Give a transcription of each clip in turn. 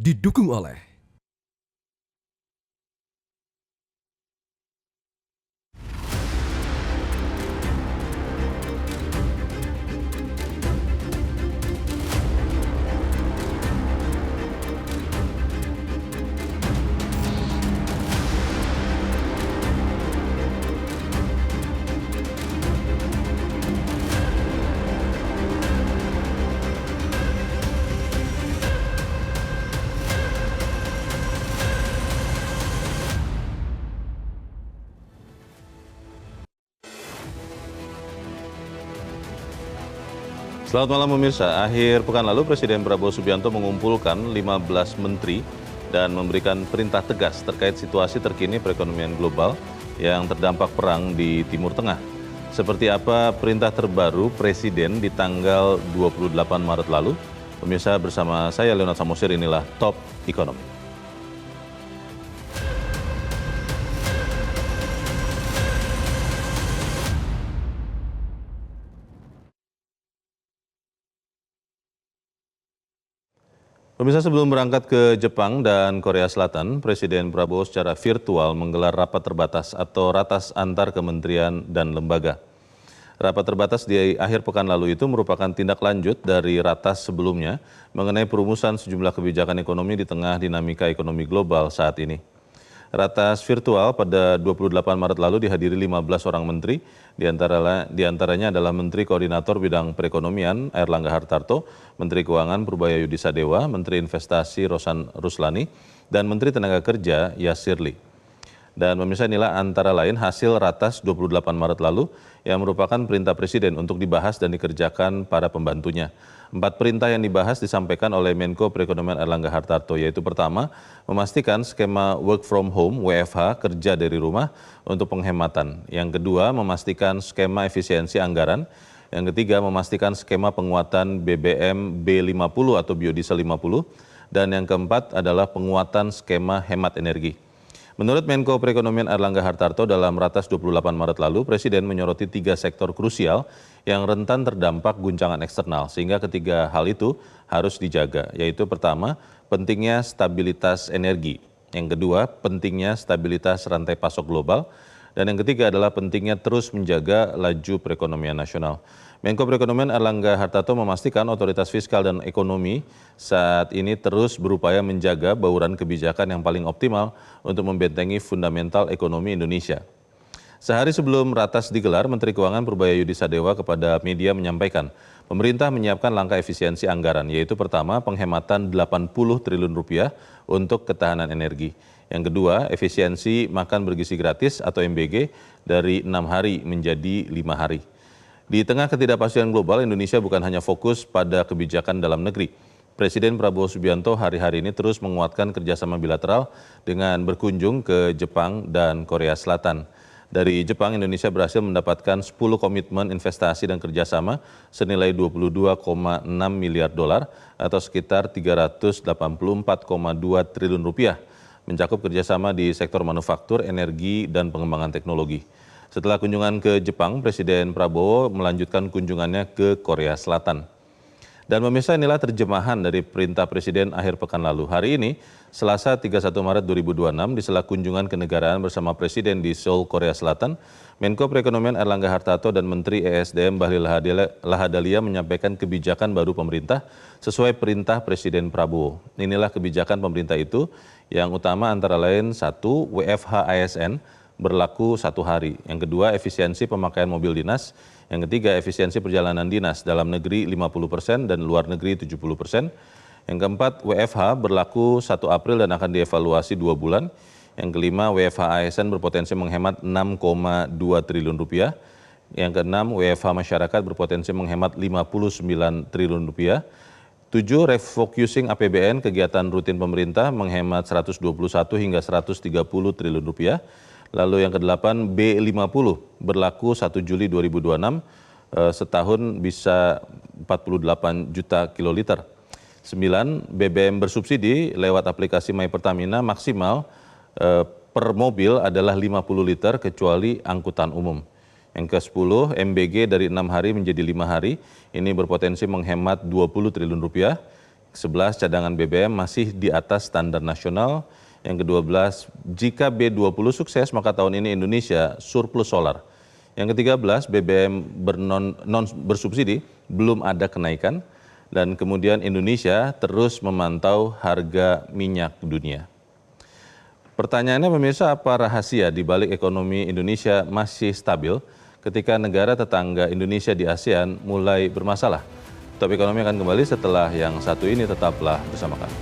didukung oleh Selamat malam pemirsa, akhir pekan lalu Presiden Prabowo Subianto mengumpulkan 15 menteri dan memberikan perintah tegas terkait situasi terkini perekonomian global yang terdampak perang di Timur Tengah. Seperti apa perintah terbaru Presiden di tanggal 28 Maret lalu? Pemirsa, bersama saya Leonard Samosir, inilah Top Ekonomi. Pemirsa, sebelum berangkat ke Jepang dan Korea Selatan, Presiden Prabowo secara virtual menggelar rapat terbatas atau ratas antar kementerian dan lembaga. Rapat terbatas di akhir pekan lalu itu merupakan tindak lanjut dari ratas sebelumnya mengenai perumusan sejumlah kebijakan ekonomi di tengah dinamika ekonomi global saat ini. Ratas virtual pada 28 Maret lalu dihadiri 15 orang menteri, diantaranya adalah Menteri Koordinator Bidang Perekonomian Airlangga Hartarto, Menteri Keuangan Purbaya Yudisadewa, Menteri Investasi Rosan Ruslani, dan Menteri Tenaga Kerja Yasir Lee. Dan pemirsa, inilah antara lain hasil ratas 28 Maret lalu yang merupakan perintah Presiden untuk dibahas dan dikerjakan para pembantunya. 4 perintah yang dibahas disampaikan oleh Menko Perekonomian Airlangga Hartarto, yaitu pertama, memastikan skema work from home (WFH) kerja dari rumah untuk penghematan. Yang kedua, memastikan skema efisiensi anggaran. Yang ketiga, memastikan skema penguatan BBM B50 atau biodiesel 50. Dan yang keempat adalah penguatan skema hemat energi. Menurut Menko Perekonomian Airlangga Hartarto, dalam ratas 28 Maret lalu, Presiden menyoroti 3 sektor krusial yang rentan terdampak guncangan eksternal, sehingga ketiga hal itu harus dijaga, yaitu pertama, pentingnya stabilitas energi, yang kedua, pentingnya stabilitas rantai pasok global, dan yang ketiga adalah pentingnya terus menjaga laju perekonomian nasional. Menko Perekonomian Airlangga Hartarto memastikan otoritas fiskal dan ekonomi saat ini terus berupaya menjaga bauran kebijakan yang paling optimal untuk membentengi fundamental ekonomi Indonesia. Sehari sebelum ratas digelar, Menteri Keuangan Purbaya Yudisadewa kepada media menyampaikan, pemerintah menyiapkan langkah efisiensi anggaran, yaitu pertama, penghematan 80 triliun rupiah untuk ketahanan energi. Yang kedua, efisiensi makan bergizi gratis atau MBG dari 6 hari menjadi 5 hari. Di tengah ketidakpastian global, Indonesia bukan hanya fokus pada kebijakan dalam negeri. Presiden Prabowo Subianto hari-hari ini terus menguatkan kerjasama bilateral dengan berkunjung ke Jepang dan Korea Selatan. Dari Jepang, Indonesia berhasil mendapatkan 10 komitmen investasi dan kerjasama senilai 22,6 miliar dolar atau sekitar 384,2 triliun rupiah, mencakup kerjasama di sektor manufaktur, energi, dan pengembangan teknologi. Setelah kunjungan ke Jepang, Presiden Prabowo melanjutkan kunjungannya ke Korea Selatan. Dan pemirsa, inilah terjemahan dari perintah Presiden akhir pekan lalu. Hari ini, Selasa 31 Maret 2026, di sela kunjungan kenegaraan bersama Presiden di Seoul, Korea Selatan, Menko Perekonomian Airlangga Hartarto dan Menteri ESDM Bahlil Lahadalia menyampaikan kebijakan baru pemerintah sesuai perintah Presiden Prabowo. Inilah kebijakan pemerintah itu yang utama antara lain 1. WFH ASN berlaku 1 hari. Yang kedua, efisiensi pemakaian mobil dinas. Yang ketiga, efisiensi perjalanan dinas dalam negeri 50% dan luar negeri 70%. Yang keempat, WFH berlaku 1 April dan akan dievaluasi 2 bulan. Yang kelima, WFH ASN berpotensi menghemat 6,2 triliun rupiah. Yang keenam, WFH masyarakat berpotensi menghemat 59 triliun rupiah. 7. Refocusing APBN kegiatan rutin pemerintah menghemat 121 hingga 130 triliun rupiah. Lalu yang ke-8, B50 berlaku 1 Juli 2026, setahun bisa 48 juta kiloliter. 9. BBM bersubsidi lewat aplikasi My Pertamina maksimal per mobil adalah 50 liter kecuali angkutan umum. Yang ke-10, MBG dari 6 hari menjadi 5 hari, ini berpotensi menghemat 20 triliun rupiah. 11 cadangan BBM masih di atas standar nasional. Yang ke-12, jika B20 sukses maka tahun ini Indonesia surplus solar. Yang ke-13, BBM bersubsidi belum ada kenaikan. Dan kemudian Indonesia terus memantau harga minyak dunia. Pertanyaannya pemirsa, apa rahasia di balik ekonomi Indonesia masih stabil ketika negara tetangga Indonesia di ASEAN mulai bermasalah? Topik ekonomi akan kembali setelah yang satu ini, tetaplah bersama kami.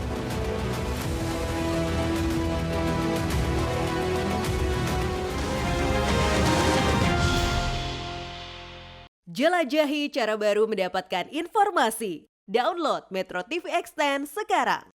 Jelajahi cara baru mendapatkan informasi. Download Metro TV Extend sekarang.